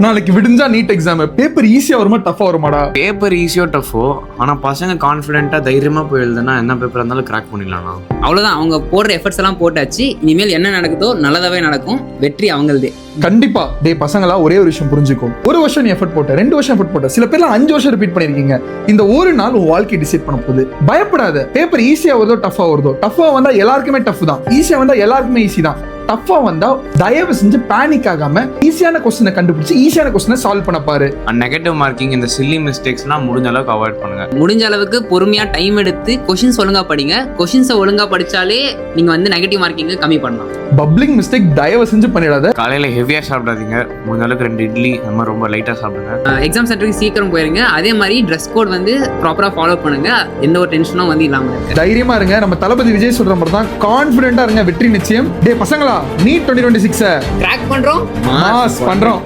நாளைக்கு விடுஞ்சா NEET exam paper ஈஸியா வருமா டஃபா வருமாடா? பேப்பர் ஈஸியோ டஃபோ, ஆனா பசங்க கான்ஃபிடென்ட்டா தைரியமா போய் எழுதுனா என்ன பேப்பர் இருந்தாலும் கிராக் பண்ணிடலாம். அவ்வளவுதான், அவங்க போடுற எஃபர்ட்ஸ் எல்லாம் போட்டாச்சு. இனிமேல் என்ன நடக்குதோ நல்லதாவே நடக்கும். வெற்றி அவங்களதே. கண்டிப்பா. பசங்களா ஒரே ஒரு விஷயம் புரிஞ்சுக்கும். ஒரு வருஷம் நீ எஃபர்ட் போட்ட, 2 வருஷம் எஃபர்ட் போட்ட, சில பேர்லாம் 5 வருஷம் ரிப்பீட் பண்ணிருக்கீங்க. இந்த ஒரு நாள் உன் வாழ்க்கை டிசைட் பண்ண போகுது. பயப்படாத. பேப்பர் ஈஸியா வருதோ டஃபா வருதோ, டஃபா வந்தா எல்லாருக்குமே டஃப் தான், ஈஸியா வந்தா எல்லாருக்குமே ஈஸி தான். டஃபா வந்தா தயவு செஞ்சு பேனிக் ஆகாம ஈஸியான கொஸ்டினை கண்டுபிடிச்சு ஈஸியான கொஸ்டினை சால்வ் பண்ண பாரு. நெகட்டிவ் மார்க்கிங், இந்த சில்லி மிஸ்டேக்ஸ்லாம் முடிஞ்ச அளவுக்கு அவாய்ட் பண்ணுங்க. முடிஞ்ச அளவுக்கு பொறுமையா டைம் எடுத்து கொஸ்டின்ஸ் ஒழுங்கா படிங்க. கொஸ்டின்ஸை ஒழுங்கா படிச்சாலே நீங்க வந்து நெகட்டிவ் மார்க்கிங் கம்மி பண்ணலாம். பப்ளிங் மிஸ்டேக் தயவு செஞ்சு பண்ணிடாத. காலையில ஹெவியா சாப்பிடாதீங்க. முடிஞ்ச அளவுக்கு 2 இட்லி அந்த மாதிரி ரொம்ப லைட்டா சாப்பிடுங்க. எக்ஸாம் சென்டருக்கு சீக்கிரம் போயிருங்க. அதே மாதிரி ட்ரெஸ் கோட் வந்து ப்ராப்பரா ஃபாலோ பண்ணுங்க. எந்த ஒரு டென்ஷனும் வந்து இல்லாம இருக்கு. தைரியமா இருங்க. நம்ம தளபதி விஜய் சொல்ற மாதிரி தான் கான்ஃபிடென்ட்டா இருங்க. வெற்றி நிச்சயம். பசங்களா, நீட் 2026 கிராக் பண்றோம், மாஸ் பண்றோம்.